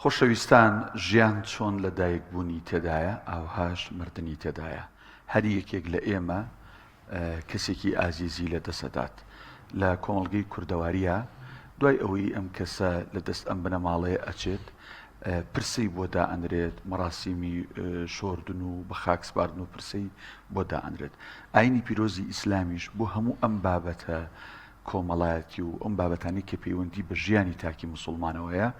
خۆشەویستان ژیان چۆن لە دایکبوونی تێدایە ئاوهاش مردنی تێدایە هەر یەکێک لە ئێمە کەسێکی ئازیزی لە دەسەدات لە کۆمەڵگەی کوردەواریە دوای ئەوەی ئەم کەسە لە دەست ئەم بنەماڵەیە ئەچێت پرسەی بۆ دائەنرێت مەراسیمی شۆردن و بە خاک سپاردن و پرسەی بۆ دائەنرێت ئاینی پیرۆزی ئیسلامیش بۆ هەموو ئەم بابەتە کۆمەڵایەتی و ئەم بابەتانی کە پەیوەندی بە ژیانی تاکی مسلمانەوەیە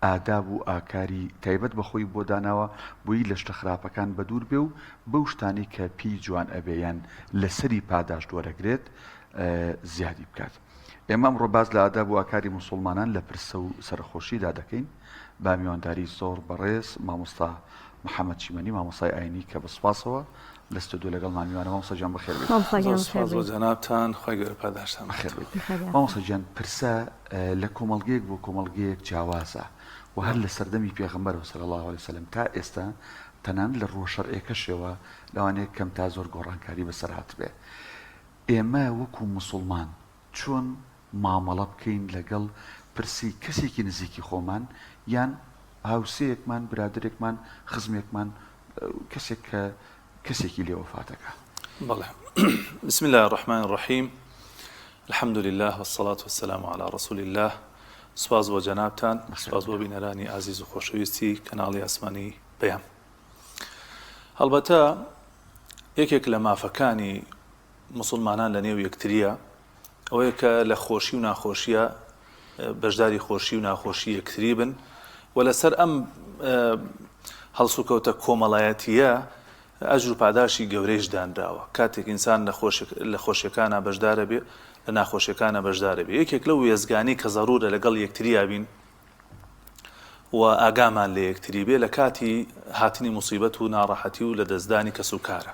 ئاداب و ئاکاری تایبەت بەخۆی بۆ داناوە بۆی لە شتە خراپەکان بە دوور بێ و بەو شتانی کە پێی جوان ئەبێیان لەسەری پاداش وەرەگرێت زیادی بکات. ئێمە ئەمڕۆ باز لە ئاداب و ئاکاری مسلمانان لە پرسە و سەرخۆشیدا دەکەین با میوانداری زۆر بەڕێز مامۆستا محەممەد چیمەنی مامۆستای ئاینی کە بەسپاسەوە لەستە دوو لەگەڵ مامیوانە مامۆستا جان بەخێر بێت. جەنابتان خۆی گەورە پاداشتان بەخێر بێت. مامۆستا جان پرسە لە کۆمەڵگەیەک بۆ کۆمەڵگەیەک جیاوازە و هەر لە سەردەمی پێغەمبەرەوە صلی الله علیه وسلم تا ئێستا تەنانەت لە ڕۆژشەرعێکەشەوە لەوانەیە کەم تا زۆر گۆڕانکاری بەسەر هاتبێ. ئێمە وەکو مسلمان چۆن مامەڵە بکەین لەگەڵ پرسی کەسێکی نزیکی خۆمان یان هاوسەیەکمان برادرێکمان خزمێکمان کەسێک کە کەسێکی لێ وفاتەکە. بەڵێ. بسم الله الرحمن الرحیم. الحمد لله والصلاة والسلام على رسول الله. سپاس بۆ جەنابتان، سپاس بۆ بینەرانی عزیز و خۆشەویستی کەناڵی ئاسمانی پەیام. هەڵبەتە یەکێک لە مافەکانی مسلمانان لە نێو یەکتریە ئەوەیە کە لە خۆشی و ناخۆشیە بەشداری خۆشی و ناخۆشی یەکتری بن و لەسەر ئەم هەڵسوکەوتە کۆمەڵایەتیە ئەجر و پاداشی گەورەیش دانراوە. کاتێک ئینسان لە خۆشیەکانە بەشدارە بێ لە ناخۆشیەکانە بەشدارە بێ. یەکێک لەو وێزگانی کە زەڕورە لەگەڵ یەکتریا بین و ئاگامان لە یەکتری بێ لە کاتی هاتنی موسیبەت و ناڕەحەتی و لە دەستدانی کەس و کارە.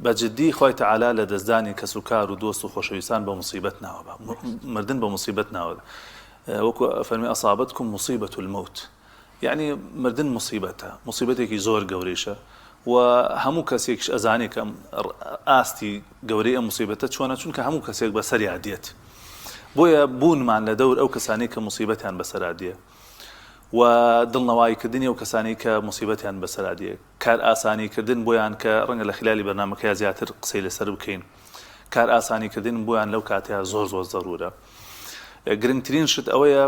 بەجددی خۆی تەعالا لە دەستدانی کەس و کار و دۆست و خۆشەویستان بە موسیبەت ناوە مردن بە موسیبەت ناوە. وەکو فەرمی ئەصابەتکم موسیبەت المەوت، یعنی مردن موسیبەتە، موسیبەتێکی زۆر گەورەیشە و هەموو کەسێکش ئەزانێت کە ئاستی گەورەی ئەم موسیبەتە چۆنە، چونکە هەموو کەسێک بەسەریا دێت. بۆیە بوونمان لە دەور ئەو کەسانی کە موسیبەتیان بەسەرا دێ و دڵنەواییکردنی ئەو کەسانی کە موسیبەتیان بەسەرا دێ، کار ئاسانیکردن بۆیان کە ڕەنگە لە خلالی بەرنامەکەیان زیاتر قسەی لەسەر بکەین. کار ئاسانیکردن بۆیان لەو کاتەیە زۆر زۆر زەڕورە. گرنگترین شت ئەوەیە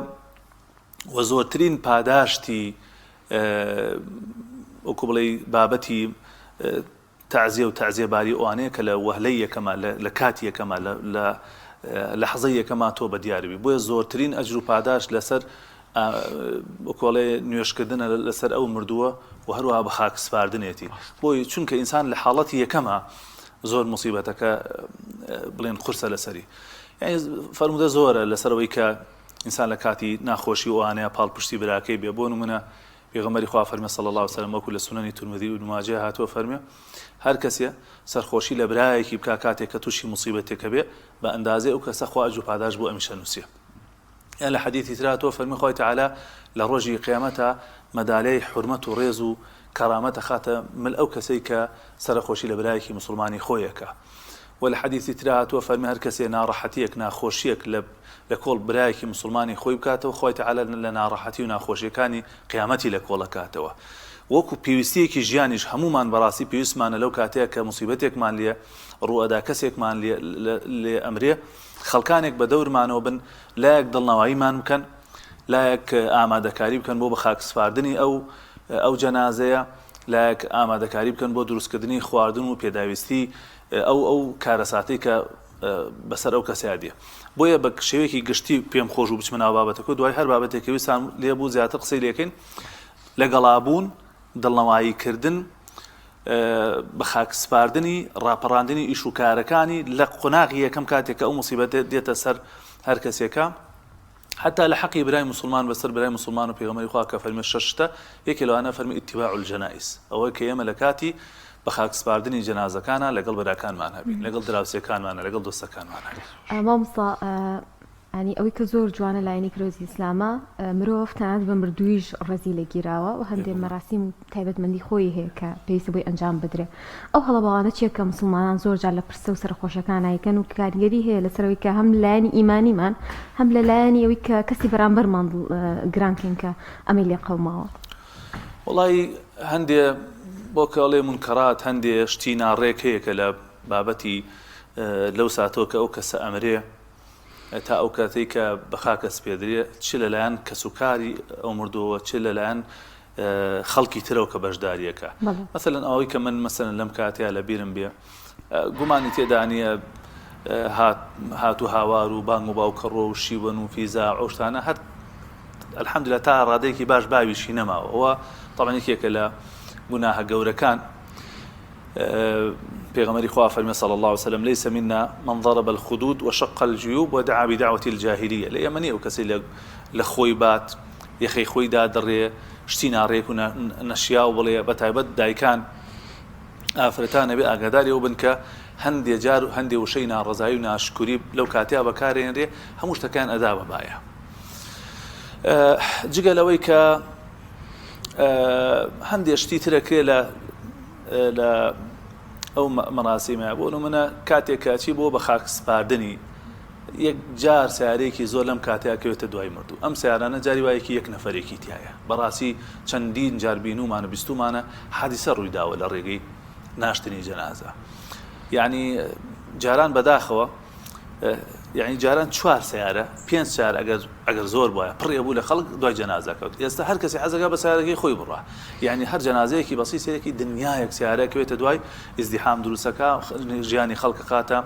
و زۆرترین پاداشتی وەکو بڵێ بابەتی تەعزیە و تەعزیەباری ئەوانەیە کە لە وهلەی یەکەمە لە کاتی یەکەمە لە لەحظەی یەکەما تۆ بەدیاربی. بۆیە زۆرترین ئەجر و پاداش لەسەر وەکوڵێ نوێشکردنە لەسەر ئەو مردووە و هەروەها بە خاک سپاردنێتی. بۆی چونکە ئینسان لە حاڵەتی یەکەمە زۆر موسیبەتەکە بڵێن قورسە لەسەری. یعنی فەرمودە زۆرە لەسەرەوەی کە ئینسان لە کاتی ناخۆشی ئەوانەیە پاڵپشتی براکەی بێ. بۆ نمونە پێغەمبەری خوا فەرمێ صلی الله علیه و سلم وەکو لە سونەنی تورمذی و ماجه هاتووە فەرمێ هەر کەسێ سەرخۆشی لە برایەکی بکا کاتێک کە تووشی موسیبەتێکە بێ بە ئەندازەی ئەو کەسە خوا ئەجر و پاداش بۆ ئەمیشە نووسێ. یان لە حەدیثی تر هاتووە فەرمی خۆی تەعالا لە ڕۆژی قیامەتە مەدالەی حورمەت و ڕێز و کەرامەتە خاتە مل ئەو کەسەی کە سەرخۆشی لە برایەکی مسلمانی خۆیەکە. و لە حەدیثی تر هاتووە فەرمی هەر کەسێ ناڕەحەتیەک ناخۆشیەک لە کۆڵ برایەکی مسلمانی خۆی بکاتەوە خۆی تەعالا لە ناڕەحەتی و ناخۆشیەکانی قیامەتی لە کۆڵەکاتەوە. وەکو پێویستیەکی ژیانیش هەمومان بەڕاستی پێویستمانە لەو کاتەیە کە موسیبەتێکمان لێ ڕوئەدا کەسێکمان لێ ئەمرێ خەڵکانێک بە دەورمانەوە بن لایەک دڵنەواییمان بکەن، لایەک ئامادەکاری بکەن بۆ بە خاک سپاردنی ئەو جەنازەیە، لایەک ئامادەکاری بکەن بۆ دروستکردنی خواردن و پێداویستی ئەو کارەساتەی کە بەسەر ئەو کەسیا دێ. بۆیە بە شێوەیەکی گشتی پێم خۆش و بچمە ناو بابەتەکە دوای هەر بابەتێکی ویستان لێبوو زیاتر قسەی لێکەین لەگەڵابوون، دڵنەواییکردن، بە خاک سپاردنی ڕاپەڕاندنی ئیش و کارەکانی لە قۆناغی یەکەم کاتێک کە ئەو موسیبەتە دێتە سەر هەر کەسێکە، حتا لە حەقی برای مسلمان بەسەر برای مسلمان و پێغەمبەری خوا کە فەرمێ شەشتە یەکێ لەوانە فەرمی ئیتیباع الجەنائز، ئەوەی کە ئێمە لە کاتی بە خاک سپاردنی جەنازەکانە لەگەڵ براکانمان هەبین، لەگەڵ دراوسێکانمانە، لەگەڵ دۆستەکانمان هەبین. مامۆستا ینی ئەوەی کە زۆر جوانە لایەنی کرۆزی ئیسلامە مرۆڤ تەنانەت بە مردوویش ڕێزی لێگیراوە و هەندێک مەراسیم و تایبەتمەندی خۆی هەیە کە پێویستە بۆی ئەنجام بدرێ. ئەو هەڵەباوانە چیە کە مسلمانان زۆر جار لە پرسە و سەرخۆشەکان نایکەن و کاریگەری هەیە لەسەرەوەی کە هەم لایەنی ئیمانیمان هەم لە لایەنی ئەوەی کە کەسی بەرامبەرمان گرانکەین کە ئەمەی لێ قەوماوە. وڵی هەندێ بۆ کەڵێ منکەرات هەندێ شتی ناڕێک هەیە کە لە بابەتی لەو ساتۆ کە ئەو کەسە ئەمرێ تا ئەو کاتەی کە بەخاکەس پێدرێ چ لەلایەن کەسوکاری ئەو مردووە چ لەلایەن خەڵکی ترەوە کە بەشداریەکە. مەسەلەن ئەوەی کە من مەسەلەن لەم کاتەیە لە بیرم بێ گومانی تێدا نییە هات و هاوار و بانگ و باوکەڕۆ و شیوەن و فیزا ئەو شتانە هەر الحەمدولillah تا ڕادەیەکی باش باویشی نەماوە. ئەوە طبعاً یەکێکە لە گوناهە گەورەکان. پیغمبر خدا فرمی صلی الله علیه و سلم ليس منا من ضرب الخدود وشق الجيوب ودعا بدعوة الجاهلية. ليمني او كسي لخوي بات يخي خوي دادري شتينا ريك نشيا وبلي بتايبد دايكان افرتان بي اغداري وبنك هندي جار هندي وشينا رزاينا شكري لو كاتيا بكارين ري هموش كان اداب بايا جيجا لويكا هندي اشتي تركي لا ئەو مەراسیمە بۆ منە کاتێکە چی بۆ بە خاک سپاردنی یەک جار سیارەیەکی زۆر لەم کاتەیەکەوێتە دوای مردوو. ئەم سیارانە جاری وایەکی یەک نەفەرێکی تایە. بەڕاستی چەندین جار بینومانە بیستومانە حادیسە ڕوویداوە لە ڕێگەی ناشتنی جەنازە. یعنی جاران بەداخەوە یعنی جاران 4 سیارە 5 سیار ئەگەر زۆر بواە پڕێ بوو لە خەڵک دوای جەنازە کەوت. ئێستا هەر کەسی حەزەکە بە سیارەکەی خۆی بڕە. یعنی هەر جەنازەیەکی بەسی سێرەکی دنیایەک سیارەکەوێتە دوای ئیزدیحام دروستەکە ژیانی خەڵکە خاتە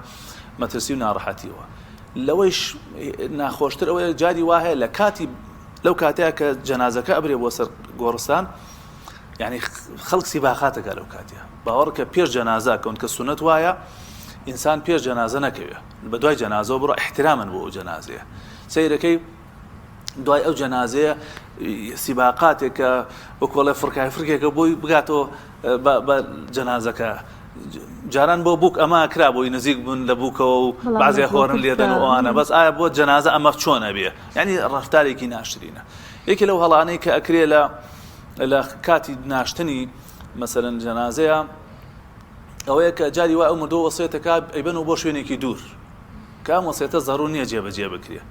مەترسی و ناڕەحەتیەوە. لەوەیش ناخۆشتر ئەوەیە جاری وا هەیە لە کاتی لەو کاتەیە کە جەنازەکە ئەبرێ بۆ سەر گۆڕستان یعنی خەڵک سیباخاتەکە لەو کاتەیە باوەڕ کە پێش جەنازە کەون کە سونەت وایە ئینسان پێش جەنازە نەکەوێ بە دوای جەنازەوە بڕۆ احترامن بۆ ئەو جەنازەیە. سەیرەکەی دوای ئەو جەنازەیە سیباقاتێکە وەکوڵێ فرکێکە بۆی بگاتەوە بە جەنازەکە. جاران بۆ بووک ئەمە کرا بۆی نزیک بوون لە بووکەوە و بەعزێ هۆرن لێدەن و ئەوانە بەس ئایا بۆ جەنازە ئەمە چۆنە بێ یعنی ڕەفتارێکی ناشرینە. یەکی لەو هەڵانەی کە ئەکرێ لە کاتی ناشتنی مەسەلەن جەنازەیە ئەوەیە کە جاری وای ئەو مردووە وەسیەتەکە ئەیبەن و بۆ شوێنێکی دوور کە ئەم وەسیەتە زەڕوور نییە جێبەجێ بکرێ.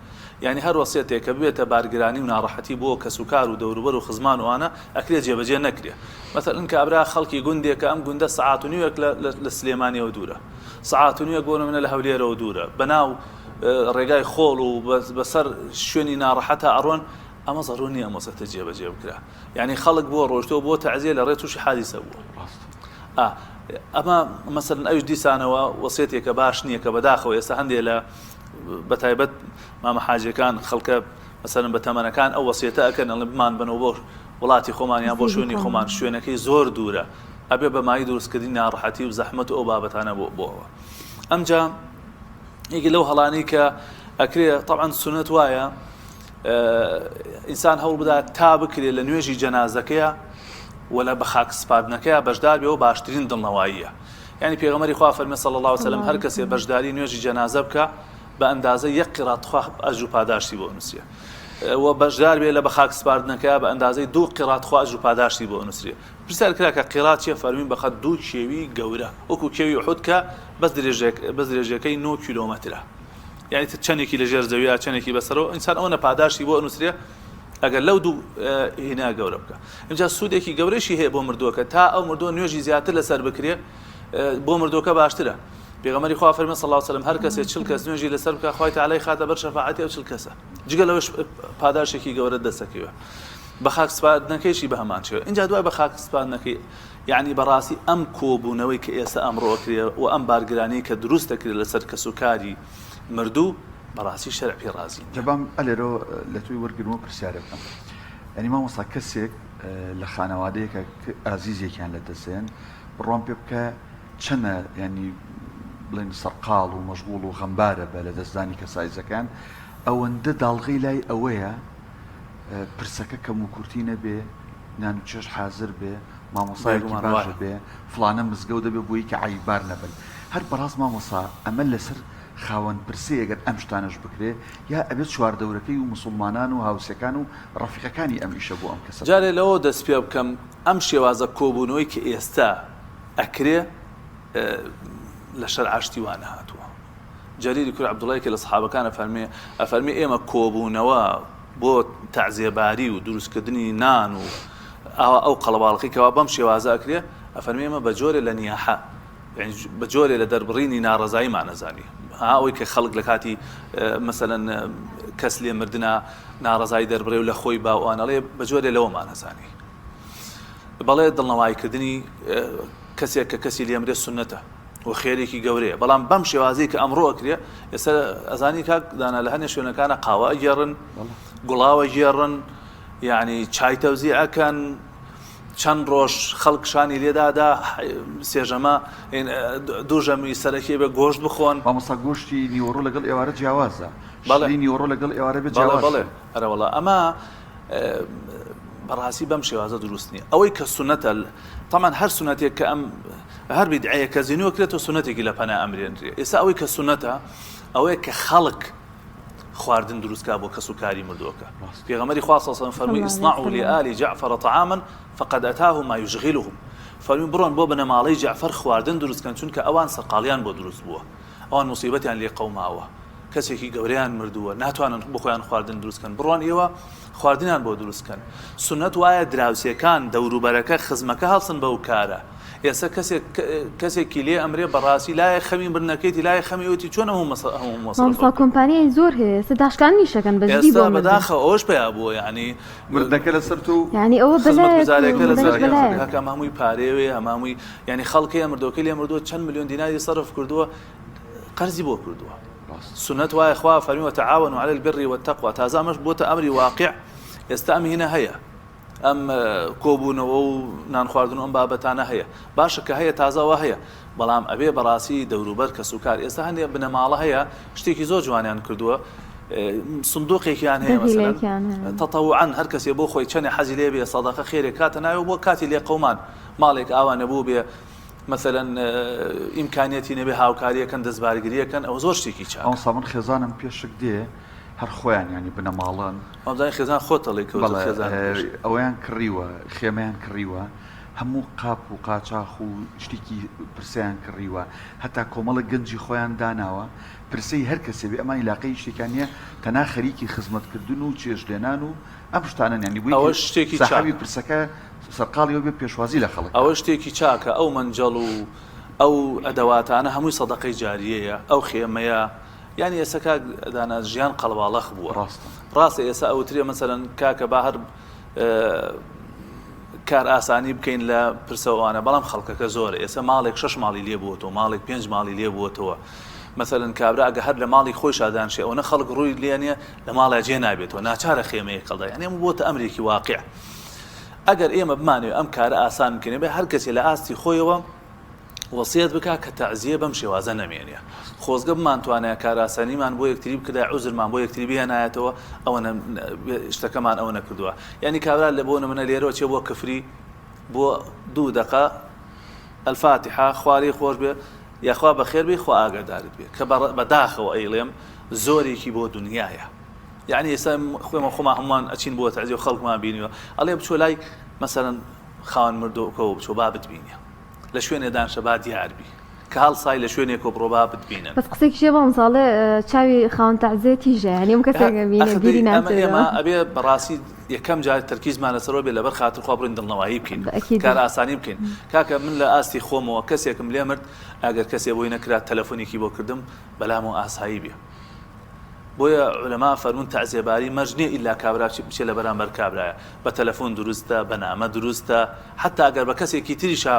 یعنی هەر وەسیەتێک کە بێتە بارگرانی و ناڕەحەتی بۆ کەسوکار و دەوروبەر و خزمان وانە ئەکرێ جێبەجێ نەکرێ. مەسەلەن کە ئەبرا خەڵکی گوندێک کە ئەم گوندە سەعات و نیوەک لە سلێمانیەوە دوورە سەعات و نیوەک بۆ منە لە هەولێرەوە دوورە بەناو ڕێگای خۆڵ و بەسەر شوێنی ناڕەحەتە ئەڕۆن ئەمە زەڕوور نییە ئەم وەسیەتە جێبەجێ بکرا. یعنی خەڵک بۆ ڕۆژتەوە بۆ تەعزیە لە ڕێ تووشی حادیسە بووە. ئەمە مەسەلەن ئەوش دیسانەوە وەسیەتێکە باش نییە کە بەداخەوە ئێستا هەندێک لە بەتایبەت مامە حاجەکان خەڵکە مەسەلەن بە تەمەنەکان ئەو وەسیەتە ئەکەن ئەڵێ بمان بنەوە بۆ وڵاتی خۆمانیان بۆ شوێنی خۆمان شوێنەکەی زۆر دوورە ئەبێ بە مای دروستکردنی ناڕەحەتی و زەحمەت و ئەو بابەتانە بۆەوە. ئەمجا یەکی لەو هەڵانەی کە ئەکرێ طبعاً سونەت وایە ئینسان هەوڵ بدات تا بکرێت لە نوێژی جەنازەکەیە ولا بخاک سپاردنەکەیە بەشدار بێەوە باشترین دڵنەواییە. یعنی پێغەمبەری خوا فەرمی صلی الله علیه و سلم هەر کەسێ بەشداری نوێژی جەنازە بکە بە ئەندازە یەک قیرات خوا ئەجر و پاداشتی بۆ ئەنووسێ و بەشدار بێ لە بەخاک سپاردنەکەیە بە ئەندازەی 2 قیرات خوا ئەجر و پاداشتی بۆ ئەنووسێ. پرسیار کرا کە قیرات چییە؟ فەرمووی بەخەت 2 کێوی گەورە وەکو کێوی ئوحود کە بەس درێژەکەی 9 کیلۆمەترە. یعنی چەندێکی لەژێر زەویە چەندێکی بەسەرەوە ئینسان ئەوە پاداشتی بۆ ئەنووسێ ئەگەر لەو دوو هێنا گەورە بکە. اینجا سوودێکی گەورەشی هەیە بۆ مردووەکە تا ئەو مردووە نوێژی زیاتر لەسەر بکرێ بۆ مردووەکە باشترە. پێغەمبەری خوا فەرمی صلی الله علیه و سلم هەر کەسێ 40 کەس نوێژی لەسەر بکە خوای تەعالی خاتە بەر شەفاعەتی ئەو 40 کەسە. جگە لەوەش پاداشێکی گەورە دەستەکەوێ. بە خاک سپاردنەکەیشی بە هەمان شێوە. اینجا دوای بە خاک سپاردنەکەی یعنی بەڕاستی ئەم کۆبوونەوەی کە ئێستا ئەمڕۆ کرێ و ئەم بارگرانی کە دروست دەکرێت لەسەر کەسوکاری مردوو بەڕاستی شەرع پێ رازی نییە. جەبام ئەلێرەوە لە توی وەرگرمەوە پرسیارە بکەم. یعنی مامۆستا کەسێک لە خانەوادەیەکە ئازیزێکیان لە دەستێن بڕوان پێ بکە چەنە ینی بڵێن سەرقاڵ و مەشغوڵ و غەمبارە بە لە دەستدانی کەسایزەکان ئەوەندە داڵغی لای ئەوەیە پرسەکە کەم و کورتی نەبێ نان و چێش حازر بێ مامۆسایەکی باشە بێ فڵانە مزگەوت دەبێ بۆی کە عیبار نەبن. هەر بەڕاست مامۆسا ئەمە لەسەر خاوەن پرسەیەگەر ئەم شتانەش بکرێ یا ئەبێت چواردەورەکەی و مسلمانان و هاوسەکان و ڕەفیقەکانی ئەم ئیشە بۆ ئەم کەسە جارێ لەوە دەست پێ بکەم ئەم شێوازە کۆبوونەوەی کە ئێستا ئەکرێ لە شەرعاشتی وانە هاتووە. جەریری کوڕ عەبدوڵڵای کە لە سەحابەکانە ئەفەرمێ ئێمە کۆبوونەوە بۆ تەعزیەباری و دروستکردنی نان و ئەو قەڵەباڵقی کەوا بەم شێوازە ئەکرێ ئەفەرمێ ئێمە بە جۆرێ لە نیاحە بە جۆرێ لە دەربڕینی ناڕەزاییمان نەزانی ئەوەی کە خەڵک لە کاتی مەسەلەن کەس لێ مردنا ناڕەزایی دەربڕێ و لە خۆی باوانەڵێ بە جۆرێ لەوەمان نەزانی. بەڵێ دڵنەوایکردنی کەسێک کە کەسی لێمرێ سنەتە و خێرێکی گەورەیە، بەڵام بەم شێوازەی کە ئەمڕۆ ئەکرێ ئێستا ئەزانی کاک دانا لە هەنێ شوێنەکانە قاوە ئەگێڕن، گوڵاوە گێڕن، یعنی چای تەوزیع ئەکەن، چەند ڕۆژ خەڵکشانی لێدادا سێژەمە دووژەمی سەرەکی بە گۆشت بخۆن. مامۆستا گۆشتی نیوەڕۆ لەگەڵ ئێوارە جیاوازە، نیوەڕۆ لەگەڵ ئێوارە بێت جیاواز. بەڵێ ئەرەوەڵا ئەمە بەڕاستی بەم شێوازە دروست نییە. ئەوەی کە سونەتە تەمان هەر سونەتێک کە ئەم هەر بیدعەیە کە زینووە کرێتەوە سونەتێکی لە پەنا ئەمرێنرێ. ئێستا ئەوەی کە سونەتە ئەوەیە کە خەڵک خواردن دروستکا بۆ کەس و کاری مردووەکە. پێغەمبەری خوا صلی الله علیه و سلم فەرمووی اصنعوا لآل جعفر طعاما فقد أتاهم ما يشغلهم. فەرمووی بڕۆن بۆ بنەماڵەی جعفر خواردن دروستکەن چونکە ئەوان سەرقاڵیان بۆ دروست بووە، ئەوان موسیبەتیان لێ قەوماوە، کەسێکی گەورەیان مردووە ناتوانن بۆ خۆیان خواردن دروستکەن، بڕۆن ئێوە خواردنیان بۆ دروستکەن. سنەت وایە دراوسێکان دەوروبەرەکە خزمەکە هەڵسن بەو کارە. ئێستا کەسێکی لێ ئەمرێ بەڕاستی لایە خەمی برنەکەیتی لایە خەمیوەتی چۆن هەموو کۆمپانیای زۆر هەیە سەداشکان نیشەکەن بەزی بۆ بەداخە ئەوش پێیا بووە یعنی مردەکە لەسەر تو یعنی ئەوە بەزارێکە لەسەر هەمووی پارێوێ هەمووی یعنی خەڵکی مردۆکەی لێ مردووە چەند ملیۆن دیناری سەرف کردووە قەرزی بۆ کردووە. سنەت وایە خوا فەرمی وتعاونوا على البر والتقوى تازە ئەمەش بۆتە ئەمری واقع. ئێستا ئەم هینە هەیە، ئەم کۆبوونەوە و نان خواردن ئەم بابەتانە هەیە، باشە کە هەیە تازەوە هەیە، بەڵام ئەبێ بەڕاستی دەوروبەر کەس و کار. ئێستا هەندێک بنەماڵە هەیە شتێکی زۆر جوانیان کردووە، سندوقێکیان هەیە مەسەلەن تەتەووعاً هەر کەسێ بۆ خۆی چەندێ حەزی لێ بێ سەدەقە خێرێک کاتە ناوێ بۆ کاتی لێ قەومان ماڵێک ئاوا نەبوو بێ مەسەلەن ئیمکانیەتی نەبێ هاوکاریەکەن دەستبارگریەکەن ئەوە زۆر شتێکی چاک. ئەو ساڵ من خێزانم پێشک دێ هەر خۆیان ینی بنەماڵان ئەمزای خێزان خۆتەڵی ئەویان کڕیوە خێمەیان کڕیوە هەموو قاپ و قاچاخ و شتێکی پرسیان کڕیوە هەتا کۆمەڵە گەنجی خۆیان داناوە پرسەی هەر کەسێ بێ ئەمانی لاقەی شتێکانیە تەنا خەریکی خزمەتکردن و چێژلێنان و ئەم شتانە ینی ئەوە شتێکی ساحەبی پرسەکە سەرقاڵیەوە بێ پێشوازی لە خەڵک. ئەوە شتێکی چاکە، ئەو منجەڵ و ئەو ئەدەواتانە هەمووی سەدەقەی جاریەیە، ئەو خێمەیە یعنی ئێستا دانا ژیان قەڵباڵەخ بووە. ڕاستە ئێستا ئەوترێ مەسەلەن کاکە با هەر کار ئاسانی بکەین لە پرسەوانە، بەڵام خەڵکەکە زۆرە. ئێستا ماڵێک 6 ماڵی لێ بووەوە، ماڵێک 5 ماڵی لێ بووەوە، مەسەلەن کابرا ئەگە هەر لە ماڵی خۆی شادانشێ ئەوە خەڵک ڕووی لێنێ لە ماڵە جێ نابێتەوە، ناچارە خێمەیە کەڵدا، یعنی ئەمە بۆتە ئەمرێکی واقع. ئەگەر ئێمە بمانێ ئەم کارە ئاسان بکەین بێ هەر کەسێ لە ئاستی خۆیەوە وەسیەت بکا کە تەعزیە بەم شێوازە نەمێنێ. خۆزگە بمانتوانێت کاراسانیمان بۆ یەکتری بکرا عوزرمان بۆ یەکتری بهێنایەتەوە، ئەوە شتەکەمان ئەوە نەکردووە. یعنی کابرا لە بۆ نمونە لێرەوە چێ بۆ کفری بۆ 2 دقە الفاتحە خواری خۆش بێ یاخوا بەخێر بێ خوا ئاگادارت بێ کە بەداخەوە ئەیڵێم زۆرێکی بۆ دنیایە. یعنی ئێستا خۆمان هەمووان ئەچین بۆ تەعزیە و خەڵکمان بینیوە ئەڵێ بچۆ لای مەسەلەن خاوەن مردووەکەەوە بچۆ با بتبینێ لە شوێنێ دانشە با دیاربی کە هەڵسای لە شوێنێک و بڕۆ با بتبینن. بەس قسێکی شێ بۆ مساڵێ چاوی خاوەن تەعزیەتی ژە هەنی ئەم کەسێکە بینێ بیری ناتوێت. ئێمە ئەبێ بەڕاستی یەکەم جار تەرکیزمان لەسەرەوە بێ لەبەر خاتر خوا بڕین دڵنەوایی بکەین، کار ئاسانی بکەین. کاکە من لە ئاستی خۆمەوە کەسێکم لێ مرد ئەگەر کەسێ بۆی نەکرات تەلەفۆنێکی بۆ کردم بەلامەوە ئاسایی بێ. بۆیە عولەما فەرمون تەعزیەباری مەرج نییە ئیلا کابرا بچێ لە بەرامبەر کابرایە، بە تەلەفۆن دروستە، بە نامە دروستە، حتا ئەگەر بە کەسێکی تریشە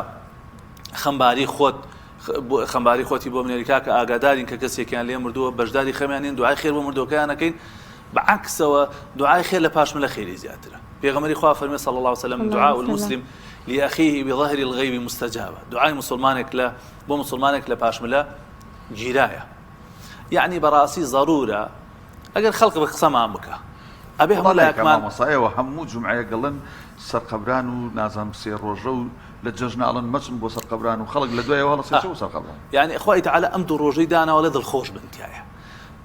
خەمباری خۆتی بۆ منێریکا کە ئاگادارین کە کەسێکیان لێ مردووە بەشداری خەمیانین دوعای خێر بۆ مردوەکەیان نەکەین، بەعکسەوە دوعای خێر لە پاشمە لە خێری زیاترە. پێغەمبەری خوا فەرمێ صلی الله عليه وسلم دعاء المسلم لأخيه بظهر الغيب مستجابة. دعای مسلمانێک بۆ مسلمانێک لە پاشمە گیرایە. یعنی بەڕاستی ضرورە ئەگەر خەڵک بە قسەمان بکە ئەبێ هەموو لایەکمان مامۆسایەوە هەموو جمعەیە گەڵن سەرقەبران و نازانم سێ ڕۆژە و لە جەژناڵن مەچن بۆ سەرقەبران و خەڵک لە دوایەوە هەڵەسێتەوە سەرقەبران. یعنی خوای تەعالی ئەم دوو ڕۆژەی داناوە لە دڵخۆش بنتیایە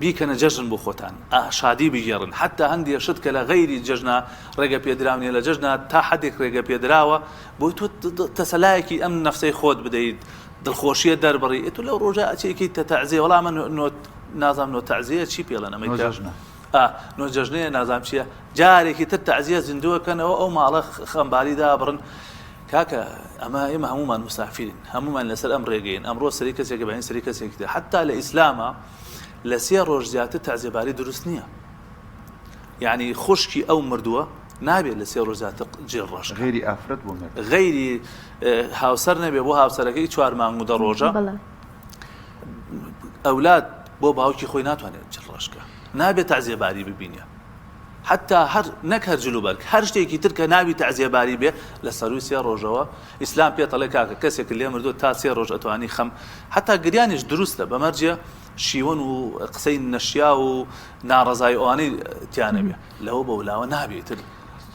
بیکەنە جەژن بۆ خۆتان شادی بگێڕن حتا هەندێک شت کە لە غەیری جەژنا ڕێگە پێدراونێ لە جەژنا تا حدێک ڕێگە پێدراوە بۆی تۆ تەسەلایەکی ئەم نەفسەی خۆت بدەیت دڵخۆشیە دەربڕی ئێتو لەو ڕۆژە ئەچێکی تەتەعزیە وەڵام من نازام نۆ تەعزیە چی پێڵەن ئەمەی جەژنە نۆ جەژنەیە نازام چییە جارێکی تر تەعزیە زیندووەکەنەوە ئەو ماڵە خەمباریدا بڕن کاکە ئەمە ئێمە هەمومان مسافرین هەمومان لەسەر ئەم ڕێگەین ئەمڕۆ سەری کەسێکە بەین سەری کەسێکی تر حتا لە ئیسلامە لە سێ ڕۆژ زیاتر تەعزیەباری دروست نییە یعنی خوشکی ئەو مردووە نابێت لە سێ ڕۆژ زیاتر جێ ڕۆژ غێری ئافرەت بۆ غەیری هاوسەر نەبێ بۆ هاوسەرەکەی 4 مانگ و 10 ڕۆژە ئەولاد بۆ باوکی خۆی ناتوانێت جێ ڕۆژکە نابێت تەعزیەباری ببینە حتا هەر نەک هەر جلوبەرگ هەر شتێکی تر کە ناوی تەعزیەباری بێ لە سەروی سێ ڕۆژەوە ئیسلام پێتەڵێ کاکە کەسێک لێ مردووە تا 3 ڕۆژ ئەتوانی خەم حتا گریانیش دروستە بەمەرجە شیوەن و قسەی نەشیا و ناڕەزای ئەوانەی تیانە بێ لەوە بە ولاوە نابێتتر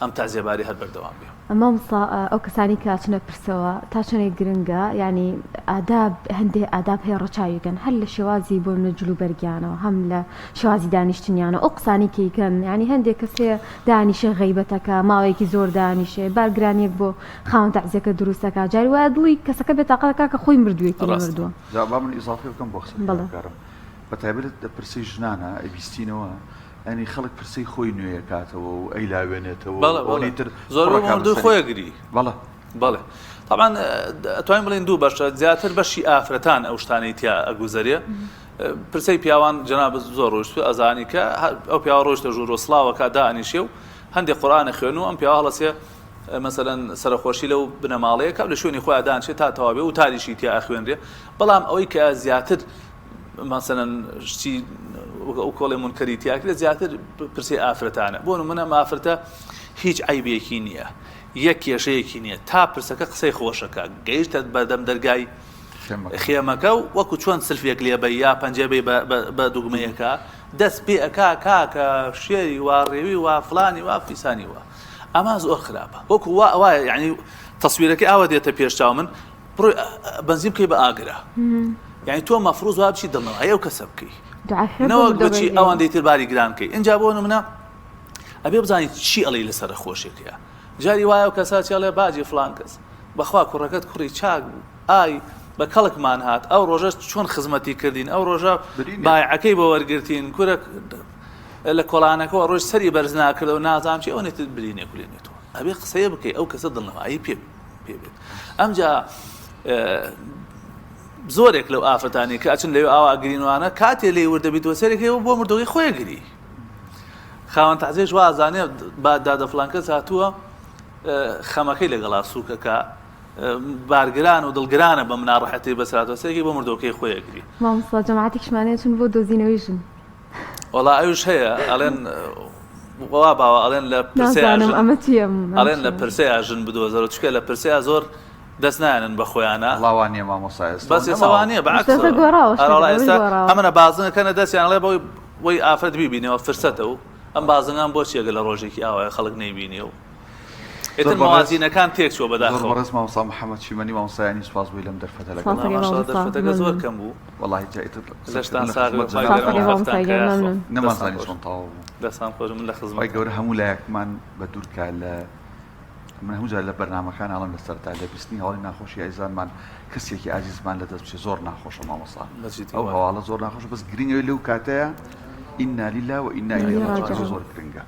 ئەم تەعزیەباری هەر بەردەوام بێ مامۆستا ئەو کەسانی کە چنە پرسەوە تا چنێک گرنگە ینی ئاداب هەندێک ئاداب هەیە ڕەچاویکەن هەر لە شێوازی بۆ منە جلوبەرگیانەوە هەم لە شێوازی دانیشتنیانە ئەو قسانی کەیکەن ینی هەندێک کەسێ دانیشە غەیبەتەکە ماوەیەکی زۆر دانیشێ بارگرانێک بۆ خاوەن تەعزیەکە دروستەکە جاری وایە دڵی کەسەکە بێتاقەکە کە خۆی مردوویەکی مردووە با من ئیزافی بکەم بۆ قسەکارم بەتایبەت لە پرسەی ژنانە ئەیبیستینەوە ئەنی خەڵک پرسەی خۆی نوێیە کاتەوە و ئەی لاوێنێتەوە تر زۆر مردووی خۆیەگری بەڵێ طبعا ئەتوانین بڵێن دوو بەشە زیاتر بەشی ئافرەتان ئەو شتانەی تیا ئەگوزەرێ پرسەی پیاوان جەناب زۆر ڕۆشت ئەزانی کە ئەو پیاوە ڕۆژتە ژوور و سڵاوەکە دانیشێ و هەندێک قورئانە خوێن و ئەم پیاوە هەڵەسێ مثلەن سەرخۆشی لەو بنەماڵەیەکە لە شوێنی خۆیان دانیشێت تا تەواوێ و تاریشی تیا ئەخوێنرێ بەڵام ئەوەی کە زیاتر مثلەن شتی ئەو کۆڵی منکەریتیاکرێت زیاتر پرسەی ئافرەتانە بۆ نمونە ئافرەتە هیچ عیبێکی نییە یەک کێشەیەکی نییە تا پرسەکە قسەی خۆشەکە گەیشتە بەردەم دەرگای خێمەکە و وەکو چۆن سلفێک لێبە یا پەنجەبەی بە دوگمەیەکە دەست پێ ئەکا کاکە شێری وا ڕێوی وا فڵانی وا فیسانی وە ئەمە زۆر خراپە وەکو وایە یعنی تەسویرەکەی ئاوا دێتە پێشچاو من بڕۆی بەنزیم بکەی بە ئاگرە یعنی تۆ مەفروض وا بچی دڵنەوە هەیە و کەسە بکەی نەوەک بچی ئەوان دەیتر باری گرانکەی اینجا بۆ نمونە ئەبێ بزانیت چی ئەڵێ لەسەر خۆشێکەیە جاری وایە و کەسا چێڵێ باجی فڵان کەس بەخوا کوڕەکەت کوڕی چاک بوو ئای بە کەڵکمان هات ئەو ڕۆژە چۆن خزمەتی کردین ئەو ڕۆژە بایعەکەی بە وەرگرتین کورە لە کۆڵانەکەەوە ڕۆژ سەری بەرز ناکردەوە نازام چی ئەو نێت برینێ کولێنێتەوە ئەبێ قسەیە بکەی ئەو کەسە دڵنەوایی پێ بێت ئەمجا زۆرێک لەو ئافرەتانی کە ئەچن لەوێ ئاوا گرینوانە کاتێ لێ وردەبییتەوە سەرێکەوە بۆ مردەوەی خۆی گری خاوەن تەعزیەش وازانێ دادە فڵان کەس هاتووە خەمەکەی لەگەڵا سووکەکە بارگران و دڵگرانە بە مناڕەحەتی بەسراتەوە سەرێکی بۆ مردەوەکەی خۆی گری مامۆستا جەماعەتێکشمانەیە چون بۆ دۆزینەوەی ژن وەڵا ئەوش هەیە ئەڵێن وا باوە ئەڵێن لە ئەڵێن لە پرسەیە ژن بدۆزەوە چکە لە پرسەیە زۆر دەست نایەنن بە خۆیانە ڵاوانیە مامۆستا بەس سەوانیە ئەمەە بازنەکەنە دەستیان لێ بەوەی وەی ئافرەت بیبینەوە فرسەتە و ئەم بازنان بۆ چێگە لە ڕۆژێکی ئاوای خەڵک نەیبینی و ئێتر موازینەکان تێک چوە بەداخەوە ڕست مامۆستا محەممەد چیمەنی مامۆستایانی سوپاس بووی لەم دەرفەتە دەرفەتەکە زۆر کەم بوو وەڵاهی جایتر لەشتان نەمازانی چۆن تەواو بوو دەستان خۆش من لە خزمەت گەورە هەموو لایەکمان بە دوورکە لە من هەموو جار لە بەرنامەکان هەڵم لەسەرتا لە بیستنی هەڵی ناخۆشی ئایزانمان کەسێکی ئازیزمان لە دەست بچێ زۆر ناخۆشە مامۆستا ئەو هەواڵە زۆر ناخۆشە بەس گرنگەوەی لەو کاتەیە ئینا لیلا و ئینا ئیلەیهی ڕاجعون زۆر گرنگە